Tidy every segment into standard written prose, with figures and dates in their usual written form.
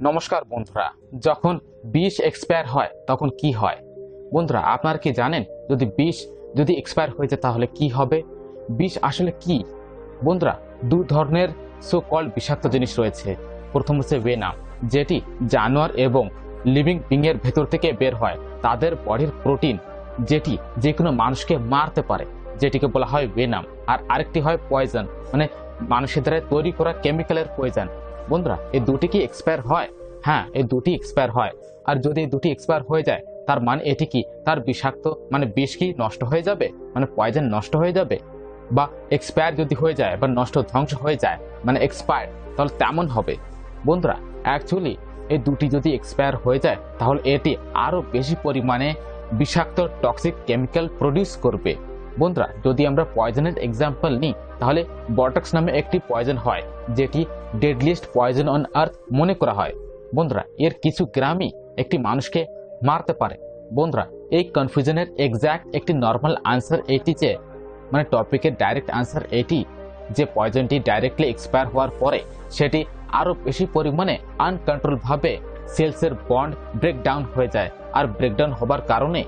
নমস্কার বন্ধুরা, যখন বিষ এক্সপায়ার হয় তখন কি হয়? বন্ধুরা আপনারা কি জানেন বিষ যদি এক্সপায়ার হয়ে যায় তাহলে কি হবে? বিষ আসলে কি? বন্ধুরা দু ধরনের সো কল্ড বিষাক্ত জিনিস রয়েছে। প্রথম হচ্ছে ভেনাম, যেটি জানোয়ার এবং লিভিং বিং এর ভেতর থেকে বের হয়, তাদের বডির প্রোটিন যেটি যে কোনো মানুষকে মারতে পারে, যেটিকে বলা হয় ভেনাম। আর আরেকটি হয় পয়জন, মানে মানুষের দ্বারা তৈরি করা কেমিক্যালের পয়জন। বন্ধুরা এই দুটি কি এক্সপায়ার হয়? হ্যাঁ, এই দুটি এক্সপায়ার হয়। আর যদি এই দুটি এক্সপায়ার হয়ে যায় তার মানে এটি কি তার বিষাক্ত মানে বিষ কি নষ্ট হয়ে যাবে, মানে পয়জন নষ্ট হয়ে যাবে? বা এক্সপায়ার যদি হয়ে যায় বা নষ্ট ধ্বংস হয়ে যায় মানে এক্সপায়ার, তাহলে তেমন হবে? বন্ধুরা অ্যাকচুয়ালি এই দুটি যদি এক্সপায়ার হয়ে যায় তাহলে এটি আরো বেশি পরিমাণে বিষাক্ত টক্সিক কেমিক্যাল প্রডিউস করবে। বন্ধুরা যদি আমরা পয়জনের এক্সাম্পল নিই তাহলে বটক্স নামে একটি পয়জন হয়, যেটি ডেডলিয়েস্ট পয়জন অন আর্থ মনে করা হয়। বন্ধুরা এর কিছু গ্রামই একটি মানুষকে মারতে পারে। বন্ধুরা এই কনফিউশনের এক্সাক্ট একটি নর্মাল আনসার এটি যে, মানে টপিকের ডাইরেক্ট আনসার এটি যে পয়জনটি ডাইরেক্টলি এক্সপায়ার হওয়ার পরে সেটি আরো বেশি পরিমাণে আনকন্ট্রোল ভাবে সেলসের বন্ড ব্রেকডাউন হয়ে যায়। আর ব্রেকডাউন হবার কারণে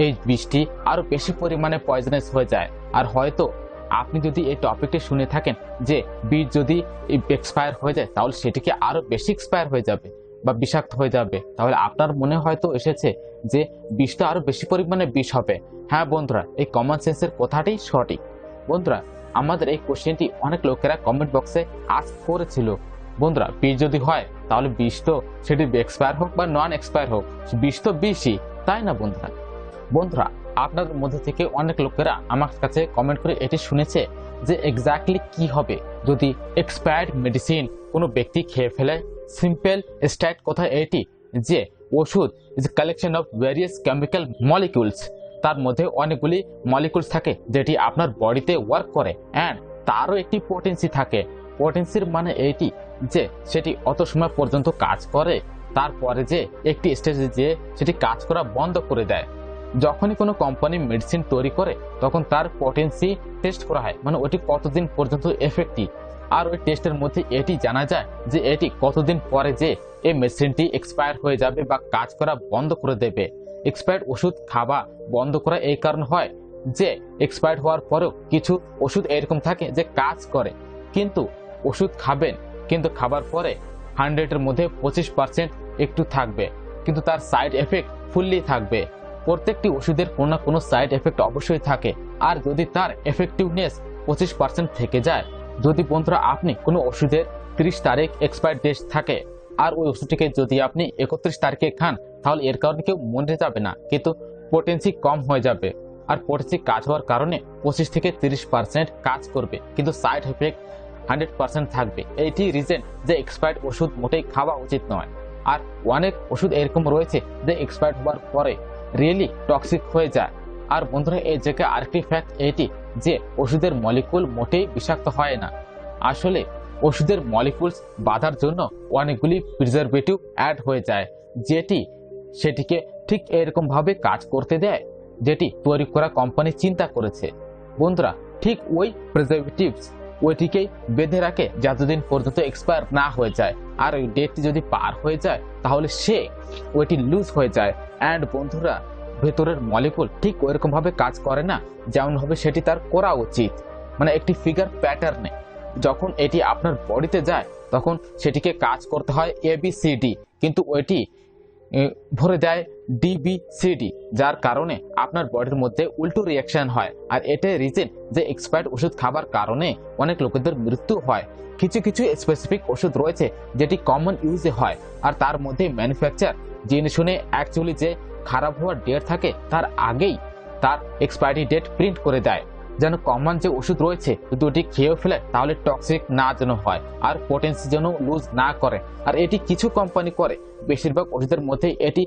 এই বিষটি আরো বেশি পরিমাণে পয়জনাস হয়ে যায়। আর হয়তো আপনি যদি এই টপিকটি শুনে থাকেন যে বিষ যদি এক্সপায়ার হয়ে যায় তাহলে সেটিকে আরো বেশি এক্সপায়ার হয়ে যাবে বা বিষাক্ত হয়ে যাবে, তাহলে আপনার মনে হয়তো এসেছে যে বিষটা আরো বেশি পরিমাণে বিষ হবে। হ্যাঁ বন্ধুরা, এই কমন সেন্সের কথাটাই সঠিক। বন্ধুরা আমাদের এই কোশ্চেনটি অনেক লোকেরা কমেন্ট বক্সে আস্ক করেছিল। বন্ধুরা বিষ যদি হয় তাহলে বিষ তো সেটি এক্সপায়ার হোক বা নন এক্সপায়ার হোক, বিষ তো বিষই, তাই না বন্ধুরা? বন্ধুরা আপনাদের মধ্যে থেকে অনেক লোকেরা আমার কাছে কমেন্ট করে এটি শুনেছে যে এক্স্যাক্টলি কি হবে যদি এক্সপায়ার্ড মেডিসিন কোনো ব্যক্তি খেয়ে ফেলে। সিম্পল স্ট্যাট কথা এটি যে ওষুধ is collection of various chemical molecules, তার মধ্যে অনেকগুলি মলিকিউলস থাকে যেটি আপনার বডিতে ওয়ার্ক করে, অ্যান্ড তারও একটি পোটেন্সি থাকে। পোটেন্সির মানে এইটি যে সেটি অত সময় পর্যন্ত কাজ করে, তারপরে যে একটি স্টেজে যে সেটি কাজ করা বন্ধ করে দেয়। যখনই কোনো কোম্পানি মেডিসিন তৈরি করে তখন তার পোটেন্সি টেস্ট করা হয়, মানে ওটি কতদিন পর্যন্ত এফেক্টিভ। আর ওই টেস্টের মধ্যে এটি জানা যায় যে এটি কতদিন পরে যে এই মেডিসিনটি এক্সপায়ার হয়ে যাবে বা কাজ করা বন্ধ করে দেবে। এক্সপায়ার্ড ওষুধ খাওয়া বন্ধ করা এই কারণ হয় যে এক্সপায়ার্ড হওয়ার পরেও কিছু ওষুধ এরকম থাকে যে কাজ করে, কিন্তু ওষুধ খাবেন কিন্তু খাবার পরে 100-এর মধ্যে 25% একটু থাকবে, কিন্তু তার সাইড এফেক্ট ফুললি থাকবে। প্রত্যেকটি ওষুধের কোনো না কোনো সাইড এফেক্ট অবশ্যই থাকে, আর যদি তার এফেক্টিভনেস 25% থেকে যায়, যদি বন্ধুরা আপনি কোনো ওষুধের 30 তারিখ এক্সপায়ার ডেট থাকে আর ওই ওষুধটিকে যদি আপনি 31 তারিখে খান তাহলে এর কারণে কেউ মরে যাবে না, কিন্তু পোটেন্সি কম হয়ে যাবে। আর পোটেন্সি কাজ হওয়ার কারণে 25 থেকে 30% কাজ করবে, কিন্তু সাইড এফেক্ট 100% থাকবে। এইটি রিজন যে এক্সপায়ার্ড ওষুধ মোটেই খাওয়া উচিত নয়। আর অনেক ওষুধ এরকম রয়েছে যে এক্সপায়ার্ড হওয়ার পরে রিয়েলি টক্সিক হয়ে যায়। আর বন্ধুরা এই জায়গায় আরেকটি ফ্যাক্ট এটি যে ওষুধের মলিকুল মোটেই বিষাক্ত হয় না। আসলে ওষুধের মলিকুলস বাঁধার জন্য অনেকগুলি প্রিজারভেটিভ অ্যাড হয়ে যায়, যেটি সেটিকে ঠিক এরকম ভাবে কাজ করতে দেয় যেটি তৈরি করা কোম্পানি চিন্তা করেছে। বন্ধুরা ঠিক ওই প্রিজারভেটিভস ওইটিকেই বেঁধে রাখে যতদিন পর্যন্ত এক্সপায়ার না হয়ে যায়। আর ওই ডেটটি যদি পার হয়ে যায় তাহলে সে ওইটি লুজ হয়ে যায়। অ্যান্ড বন্ধুরা ভেতরের মলিকুল ঠিক ওইরকম ভাবে কাজ করে না যেমন ভাবে সেটি তার করা উচিত, মানে একটি ফিগার প্যাটার্নে। যখন এটি আপনার বডিতে যায় তখন সেটিকে কাজ করতে হয় ABCD, কিন্তু ওইটি ভরে দেয় DBCD, যার কারণে আপনার বডির মধ্যে উল্টো রিয়াকশন হয়। আর এটাই রিজন যে এক্সপায়ার্ড ওষুধ খাবার কারণে অনেক লোকেদের মৃত্যু হয়। কিছু কিছু স্পেসিফিক ওষুধ রয়েছে যেটি কমন ইউজে হয়, আর তার মধ্যে ম্যানুফ্যাকচার জেনে শুনে অ্যাকচুয়ালি যে খারাপ হওয়ার ডেট থাকে তার আগেই তার এক্সপায়ারি ডেট প্রিন্ট করে দেয়, যেন কমন যে ওষুধ রয়েছে যদি ওটি খেয়েও ফেলে তাহলে টক্সিক না যেন হয় আর পোটেন্সি যেন লুজ না করে। আর এটি কিছু কোম্পানি করে, বেশিরভাগ ওষুধের মধ্যে এটি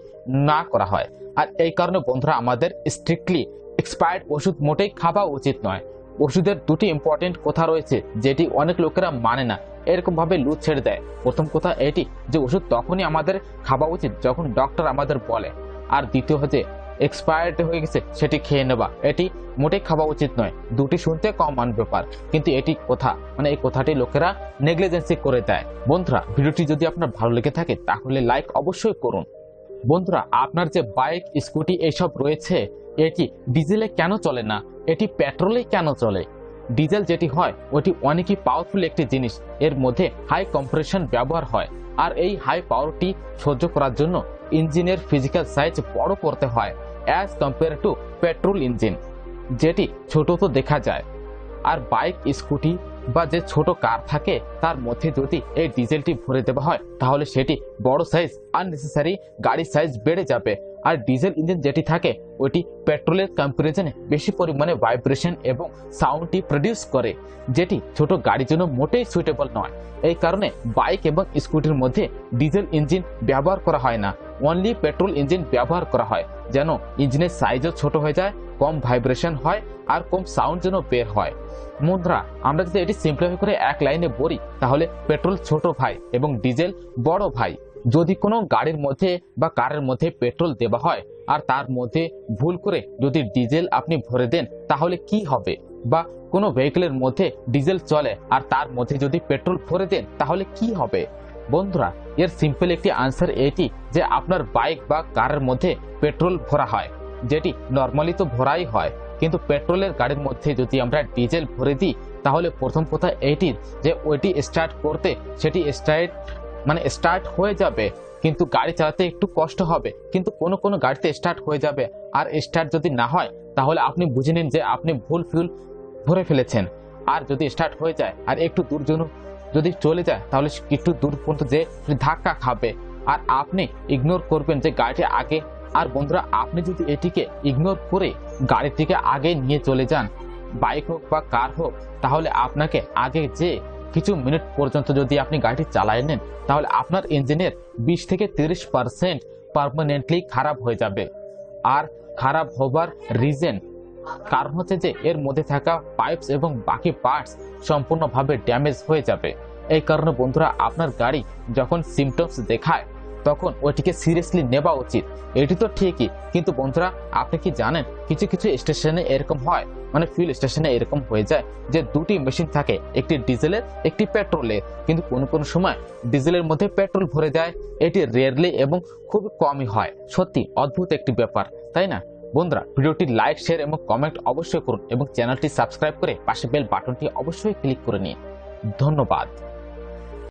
না করা হয়। আর এই কারণে বন্ধুরা আমাদের স্ট্রিক্টলি এক্সপায়ার্ড ওষুধ মোটেই খাওয়া উচিত নয়। ওষুধের দুটি ইম্পর্টেন্ট কথা রয়েছে যেটি অনেক লোকেরা মানে না, এরকম ভাবে লুজ ছেড়ে দেয়। প্রথম কথা এটি যে ওষুধ তখনই আমাদের খাওয়া উচিত যখন ডক্টর আমাদের বলে, আর দ্বিতীয় হচ্ছে এক্সপায়ার্ড হয়ে গেছে সেটি খেয়ে নেবা, এটি মোটেই খাওয়া উচিত নয়। দুটি শুনতে কমন ব্যাপার, কিন্তু এটি কথা মানে এই কথাটি লোকেরা নেগলিজেন্সি করে দেয়। বন্ধুরা, ভিডিওটি যদি আপনার ভালো লেগে থাকে তাহলে লাইক অবশ্যই করুন। বন্ধুরা, আপনার যে বাইক, স্কুটি এইসব রয়েছে, এটি ডিজেলে কেন চলে না, এটি পেট্রোলে কেন চলে? ডিজেল যেটি হয় ওটি অনেকই পাওয়ারফুল একটি জিনিস, এর মধ্যে হাই কম্প্রেশন ব্যবহার হয়, আর এই হাই পাওয়ারটি সহ্য করার জন্য ইঞ্জিনের ফিজিক্যাল সাইজ বড় করতে হয় as compare to petrol engine, যেটি ছোট তো দেখা যায়। আর বাইক, স্কুটি বা যে ছোট কার থাকে তার মধ্যে যদি এই ডিজেলটি ভরে দেওয়া হয় তাহলে সেটি বড় সাইজ আননেসেসারি গাড়ির সাইজ বেড়ে যাবে। আর ডিজেল ইঞ্জিন যেটি থাকে ওটি পেট্রোলের কম্পারিজনে বেশি পরিমাণে ভাইব্রেশন এবং সাউন্ডটি প্রডিউস করে, যেটি ছোট গাড়ির জন্য মোটেই সুইটেবল নয়। এই কারণে বাইক এবং স্কুটির মধ্যে ডিজেল ইঞ্জিন ব্যবহার করা হয় না, অনলি পেট্রোল ইঞ্জিন ব্যবহার করা হয়, যেন ইঞ্জিনের সাইজও ছোট হয়ে যায়, কম ভাইব্রেশন হয় আর কম সাউন্ড যেন বের হয়। বন্ধুরা, আমরা যদি এটি সিম্পলিফাই করে এক লাইনে বলি তাহলে পেট্রোল ছোট ভাই এবং ডিজেল বড় ভাই। যদি কোনো গাড়ির মধ্যে বা কারের মধ্যে পেট্রোল দেওয়া হয় আর তার মধ্যে ভুল করে যদি ডিজেল আপনি ভরে দেন তাহলে কি হবে? বা কোনো ভেহিকলের মধ্যে ডিজেল চলে আর তার মধ্যে যদি পেট্রোল ভরে দেন তাহলে কি হবে? বন্ধুরা, এর সিম্পল একটি আনসার এটি যে আপনার বাইক বা কারের মধ্যে পেট্রোল ভরা হয়, যেটি নর্মালি তো ভরাই হয়, কিন্তু পেট্রোলের গাড়ির মধ্যে যদি আমরা ডিজেল ভরে দিই তাহলে প্রথম কথা এটি যে ওইটি স্টার্ট করতে সেটি স্টার্ট হয়ে যাবে, কিন্তু গাড়ি চালাতে একটু কষ্ট হবে, কিন্তু কোনো কোনো গাড়িতে স্টার্ট হয়ে যাবে। আর স্টার্ট যদি না হয় তাহলে আপনি বুঝে নিন যে আপনি ভুল ফিউল ভরে ফেলেছেন। আর যদি স্টার্ট হয়ে যায় আর একটু দূর জন্য যদি চলে যায় তাহলে একটু দূর পর্যন্ত যে ধাক্কা খাবে আর আপনি ইগনোর করবেন যে গাড়িটি আগে। আর বন্ধুরা, আপনি যদি এটিকে ইগনোর করে গাড়িটিকে আগে নিয়ে চলে যান, বাইক হোক বা কার হোক, তাহলে আপনাকে আগে যে কিছু মিনিট পর্যন্ত যদি আপনি গাড়িটি চালায় নেন তাহলে আপনার ইঞ্জিনের 20 থেকে 30% পার্মানেন্টলি খারাপ হয়ে যাবে। আর খারাপ হবার কারণ হচ্ছে যে এর মধ্যে থাকা পাইপস এবং বাকি পার্টস সম্পূর্ণভাবে ড্যামেজ হয়ে যাবে। এই কারণে বন্ধুরা, আপনার গাড়ি যখন সিমটমস দেখায় তখন ওইটিকে সিরিয়াসলি নেওয়া উচিত। এটি তো ঠিকই, কিন্তু বন্ধুরা আপনি কি জানেন কিছু কিছু স্টেশনে এরকম হয়, মানে ফিউল স্টেশনে এরকম হয়ে যায় যে দুটি মেশিন থাকে, একটি ডিজেলের একটি পেট্রোলের, কিন্তু কোনো কোনো সময় ডিজেলের মধ্যে পেট্রোল ভরে যায়। এটি রেয়ারলি এবং খুব কমই হয়। সত্যি অদ্ভুত একটি ব্যাপার, তাই না? বন্ধুরা, ভিডিওটি লাইক, শেয়ার এবং কমেন্ট অবশ্যই করুন এবং চ্যানেলটি সাবস্ক্রাইব করে পাশে বেল বাটনটি অবশ্যই ক্লিক করে নিন। ধন্যবাদ।